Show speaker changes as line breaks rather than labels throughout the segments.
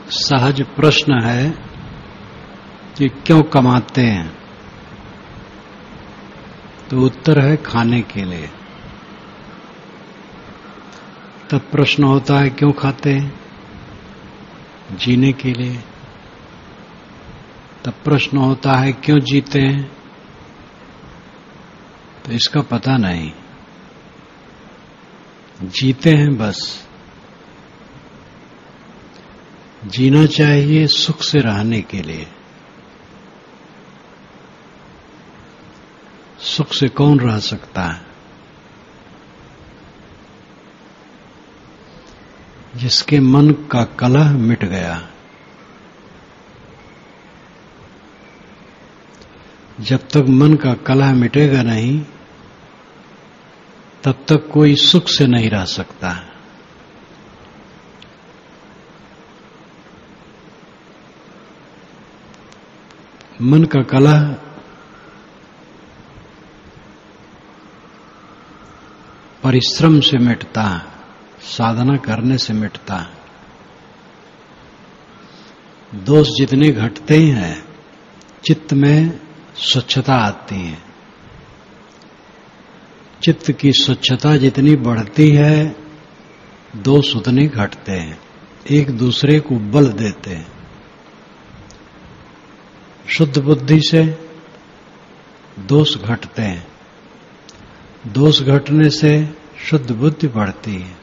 सहज प्रश्न है कि क्यों कमाते हैं? तो उत्तर है खाने के लिए। तब प्रश्न होता है क्यों खाते हैं? जीने के लिए। तब प्रश्न होता है क्यों जीते हैं? तो इसका पता नहीं। जीते हैं बस। जीना चाहिए सुख से रहने के लिए। सुख से कौन रह सकता है? जिसके मन का कलह मिट गया। जब तक मन का कलह मिटेगा नहीं, तब तक कोई सुख से नहीं रह सकता है। मन का कलह परिश्रम से मिटता है, साधना करने से मिटता है। दोष जितने घटते हैं, चित्त में स्वच्छता आती है। चित्त की स्वच्छता जितनी बढ़ती है, दोष उतने घटते हैं, एक दूसरे को बल देते हैं। शुद्ध बुद्धि से दोष घटते हैं। दोष घटने से शुद्ध बुद्धि बढ़ती है।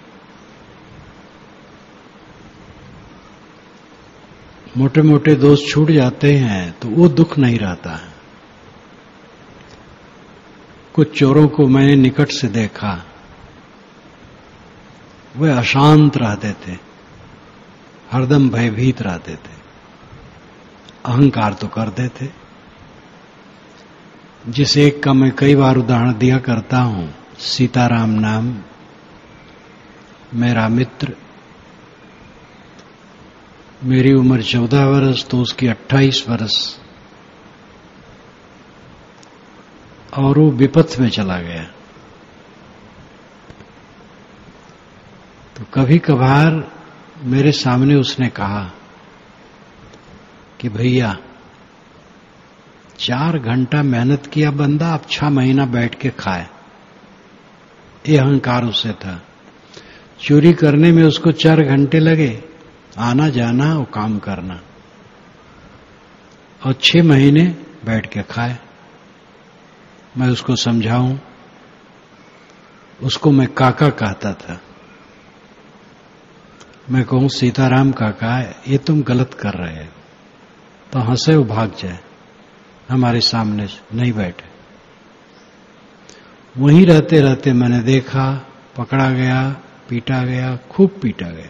मोटे मोटे दोष छूट जाते हैं तो वो दुख नहीं रहता है। कुछ चोरों को मैंने निकट से देखा, वे अशांत रहते थे, हरदम भयभीत रहते थे, अहंकार तो करते थे। जिस एक का मैं कई बार उदाहरण दिया करता हूं, सीताराम नाम मेरा मित्र, मेरी उम्र 14 वर्ष तो उसकी 28 वर्ष, और वो विपथ में चला गया। तो कभी कभार मेरे सामने उसने कहा कि भैया 4 घंटा मेहनत किया बंदा, अब 6 महीना बैठ के खाए। ये अहंकार उसे था। चोरी करने में उसको 4 घंटे लगे, आना जाना और काम करना, और 6 महीने बैठ के खाए। मैं उसको समझाऊं, उसको मैं काका कहता था। मैं कहूं सीताराम काका, ये तुम गलत कर रहे हो, तो हंसे वो भाग जाए, हमारे सामने नहीं बैठे। वहीं रहते रहते मैंने देखा, पकड़ा गया, पीटा गया, खूब पीटा गया,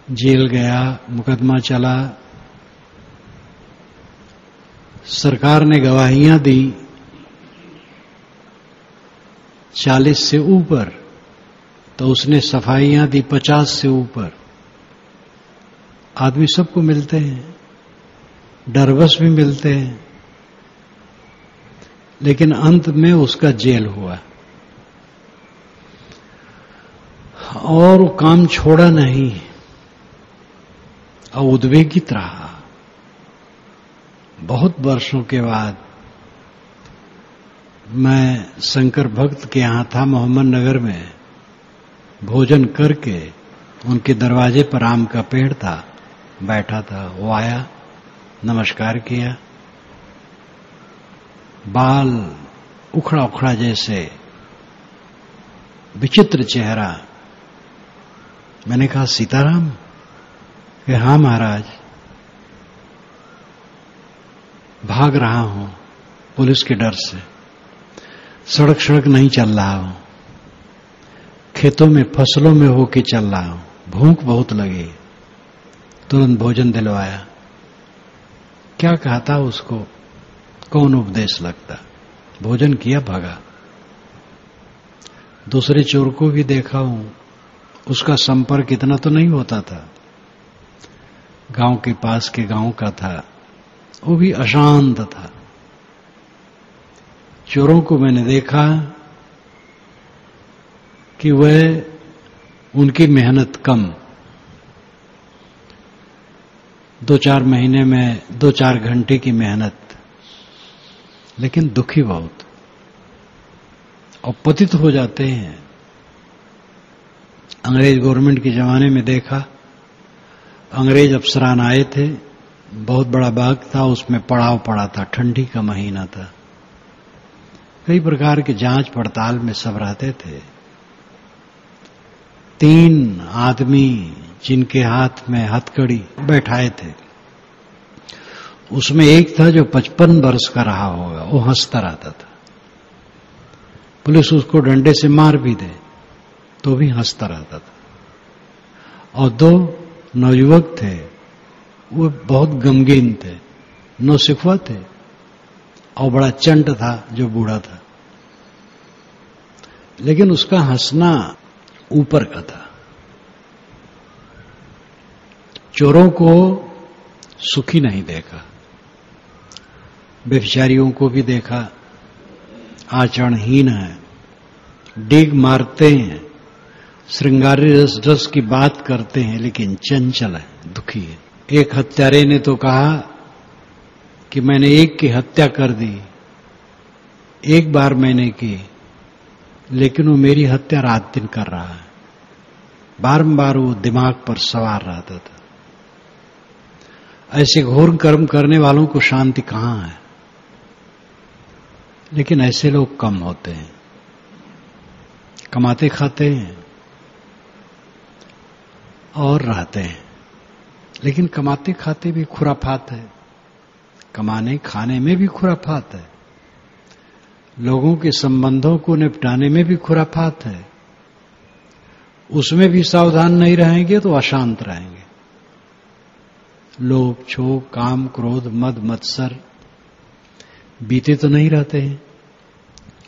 जेल गया, मुकदमा चला, सरकार ने गवाहियां दी 40 से ऊपर, तो उसने सफाइयां दी 50 से ऊपर। आदमी सबको मिलते हैं, डरबस भी मिलते हैं, लेकिन अंत में उसका जेल हुआ और वो काम छोड़ा नहीं और उद्वेगित रहा। बहुत वर्षों के बाद मैं शंकर भक्त के यहां था, मोहम्मद नगर में, भोजन करके उनके दरवाजे पर आम का पेड़ था, बैठा था। वो आया, नमस्कार किया, बाल उखड़ा उखड़ा जैसे, विचित्र चेहरा। मैंने कहा सीताराम? कि हाँ महाराज, भाग रहा हूं पुलिस के डर से, सड़क सड़क नहीं चल रहा हूं, खेतों में फसलों में होके चल रहा हूं, भूख बहुत लगी। तुरंत भोजन दिलवाया। क्या कहता उसको, कौन उपदेश लगता? भोजन किया, भागा। दूसरे चोर को भी देखा हूं, उसका संपर्क इतना तो नहीं होता था, गांव के पास के गांव का था, वो भी अशांत था। चोरों को मैंने देखा कि वह, उनकी मेहनत कम, 2-4 महीने में 2-4 घंटे की मेहनत, लेकिन दुखी बहुत और पतित हो जाते हैं। अंग्रेज गवर्नमेंट के जमाने में देखा, अंग्रेज अफसरान आए थे, बहुत बड़ा बाग था, उसमें पड़ाव पड़ा था, ठंडी का महीना था, कई प्रकार के जांच पड़ताल में सब रहते थे। 3 आदमी जिनके हाथ में हथकड़ी बैठाए थे, उसमें एक था जो 55 वर्ष का रहा होगा, वो हंसता रहता था। पुलिस उसको डंडे से मार भी दे तो भी हंसता रहता था। और 2 नौयुवक थे, वो बहुत गमगीन थे, नौसिखुआ थे, और बड़ा चंट था जो बूढ़ा था, लेकिन उसका हंसना ऊपर का था। चोरों को सुखी नहीं देखा, व्यभिचारियों को भी देखा, आचरणहीन है, डीग मारते हैं, श्रृंगारी रस की बात करते हैं, लेकिन चंचल है, दुखी है। एक हत्यारे ने तो कहा कि मैंने एक की हत्या कर दी, एक बार मैंने की, लेकिन वो मेरी हत्या रात दिन कर रहा है। बारंबार वो दिमाग पर सवार रहता था। ऐसे घोर कर्म करने वालों को शांति कहां है? लेकिन ऐसे लोग कम होते हैं, कमाते खाते हैं और रहते हैं, लेकिन कमाते खाते भी खुराफात है, कमाने खाने में भी खुराफात है, लोगों के संबंधों को निपटाने में भी खुराफात है। उसमें भी सावधान नहीं रहेंगे तो अशांत रहेंगे। लोभ, क्षोभ, काम, क्रोध, मद, मत्सर बीते तो नहीं रहते हैं।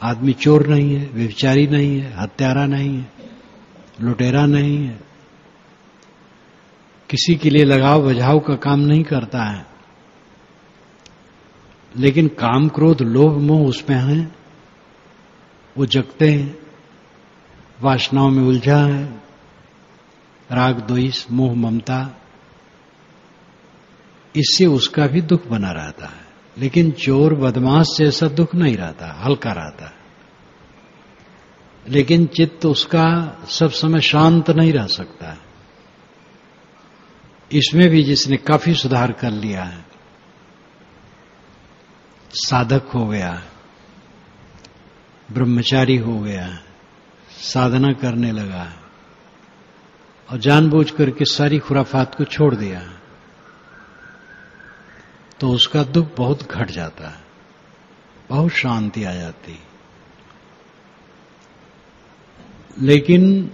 आदमी चोर नहीं है, व्यभिचारी नहीं है, हत्यारा नहीं है, लुटेरा नहीं है, किसी के लिए लगाव बझाव का काम नहीं करता है, लेकिन काम, क्रोध, लोभ, मोह उसमें है, वो जगते हैं, वासनाओं में उलझा है, राग, द्वेष, मोह, ममता, इससे उसका भी दुख बना रहता है। लेकिन चोर, बदमाश से ऐसा दुख नहीं रहता, हल्का रहता है। लेकिन चित्त उसका सब समय शांत नहीं रह सकता है। इसमें भी जिसने काफी सुधार कर लिया है, साधक हो गया, ब्रह्मचारी हो गया, साधना करने लगा है और जानबूझ करके सारी खुराफात को छोड़ दिया है, तो उसका दुख बहुत घट जाता है, बहुत शांति आ जाती है। लेकिन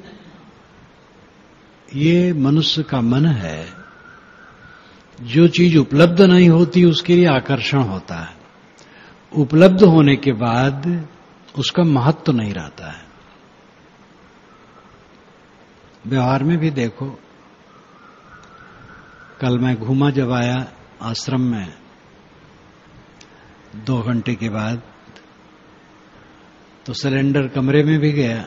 ये मनुष्य का मन है, जो चीज उपलब्ध नहीं होती उसके लिए आकर्षण होता है, उपलब्ध होने के बाद उसका महत्व नहीं रहता है। व्यवहार में भी देखो, कल मैं घूमा जब आया आश्रम में 2 घंटे के बाद, तो सिलेंडर कमरे में भी गया।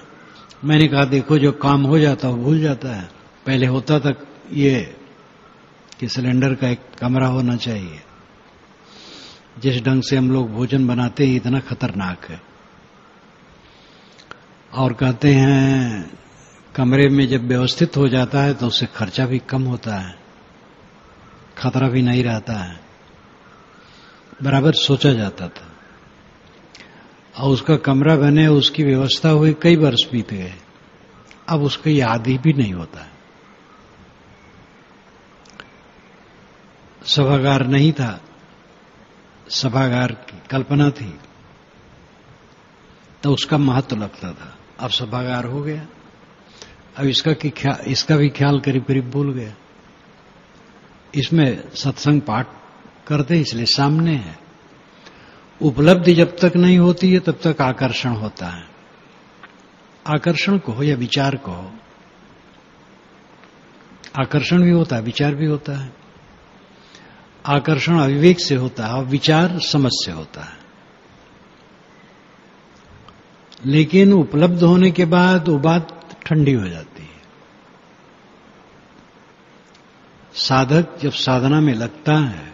मैंने कहा देखो, जो काम हो जाता वो भूल जाता है। पहले होता था ये कि सिलेंडर का एक कमरा होना चाहिए। जिस ढंग से हम लोग भोजन बनाते हैं इतना खतरनाक है। और कहते हैं कमरे में जब व्यवस्थित हो जाता है तो उससे खर्चा भी कम होता है, खतरा भी नहीं रहता है, बराबर सोचा जाता था। और उसका कमरा बने, उसकी व्यवस्था हुई, कई वर्ष बीत गए, अब उसका याद ही भी नहीं होता है। सभागार नहीं था, सभागार की कल्पना थी तो उसका महत्व लगता था। अब सभागार हो गया, अब इसका भी ख्याल करीब करीब भूल गया। इसमें सत्संग पाठ करते इसलिए सामने है। उपलब्धि जब तक नहीं होती है तब तक आकर्षण होता है। आकर्षण को हो या विचार को हो, आकर्षण भी होता है, विचार भी होता है। आकर्षण अविवेक से होता है और विचार समझ से होता है। लेकिन उपलब्ध होने के बाद वो बात ठंडी हो जाती है। साधक जब साधना में लगता है,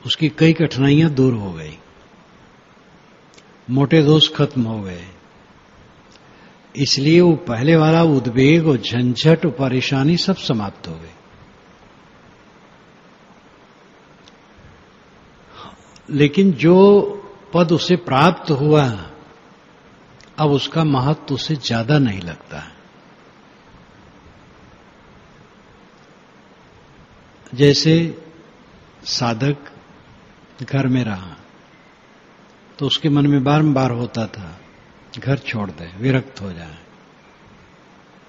उसकी कई कठिनाइयां दूर हो गई, मोटे दोष खत्म हो गए। इसलिए वो पहले वाला उद्वेग और झंझट और परेशानी सब समाप्त हो गई। लेकिन जो पद उसे प्राप्त हुआ, अब उसका महत्व उसे ज्यादा नहीं लगता है। जैसे साधक घर में रहा तो उसके मन में बारंबार होता था घर छोड़ दे, विरक्त हो जाए।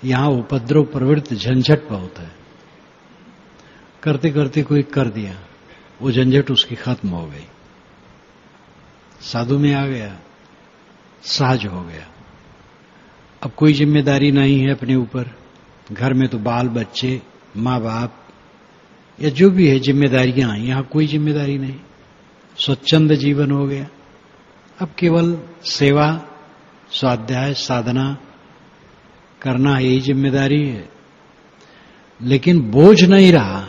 यहां उपद्रव प्रवृत्ति झंझट बहुत है, करते करते कोई कर दिया, वो झंझट उसकी खत्म हो गई, साधु में आ गया, सहज हो गया। अब कोई जिम्मेदारी नहीं है अपने ऊपर। घर में तो बाल बच्चे, माँ बाप या जो भी है जिम्मेदारियां, यहां कोई जिम्मेदारी नहीं, स्वच्छंद जीवन हो गया। अब केवल सेवा, स्वाध्याय, साधना करना, यही जिम्मेदारी है। लेकिन बोझ नहीं रहा।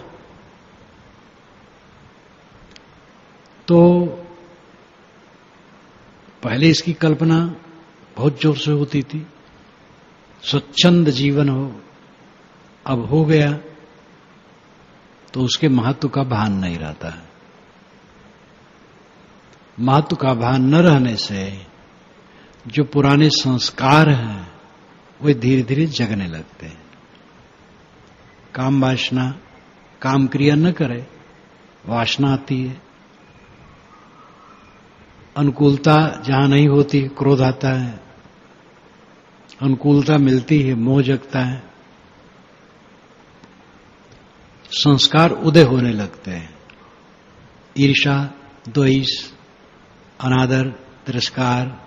तो पहले इसकी कल्पना बहुत जोर से होती थी, स्वच्छंद जीवन हो, अब हो गया तो उसके महत्व का भान नहीं रहता है। महत्व का भान न रहने से जो पुराने संस्कार हैं वे धीरे धीरे जगने लगते हैं। काम वासना, काम क्रिया न करे, वासना आती है। अनुकूलता जहां नहीं होती, क्रोध आता है। अनुकूलता मिलती है, मोह जगता है। संस्कार उदय होने लगते हैं। ईर्षा, द्वेष, अनादर, तिरस्कार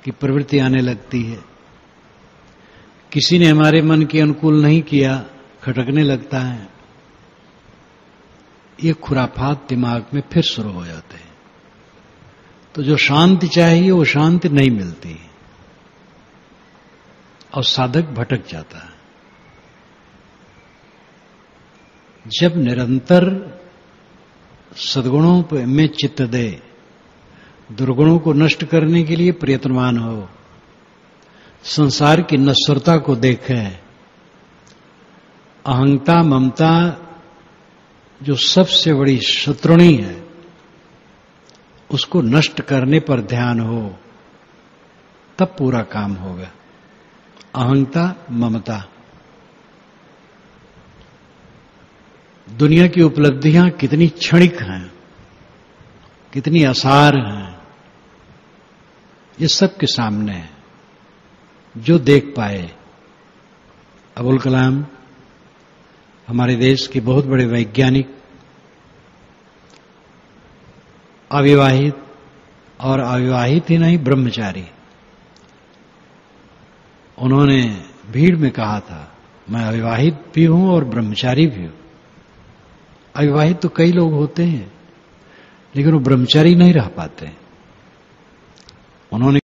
की प्रवृत्ति आने लगती है। किसी ने हमारे मन के अनुकूल नहीं किया, खटकने लगता है। ये खुराफात दिमाग में फिर शुरू हो जाते हैं। तो जो शांति चाहिए वो शांति नहीं मिलती और साधक भटक जाता है। जब निरंतर सद्गुणों में चित्त दे, दुर्गुणों को नष्ट करने के लिए प्रयत्नवान हो, संसार की नश्वरता को देखे, अहंता ममता जो सबसे बड़ी शत्रुणी है उसको नष्ट करने पर ध्यान हो, तब पूरा काम होगा। अहंता ममता, दुनिया की उपलब्धियां कितनी क्षणिक हैं, कितनी आसार हैं, ये सब के सामने है। जो देख पाए, अबुल कलाम हमारे देश के बहुत बड़े वैज्ञानिक, अविवाहित और अविवाहित ही नहीं, ब्रह्मचारी, उन्होंने भीड़ में कहा था मैं अविवाहित भी हूं और ब्रह्मचारी भी हूं। अविवाहित तो कई लोग होते हैं लेकिन वो ब्रह्मचारी नहीं रह पाते। उन्होंने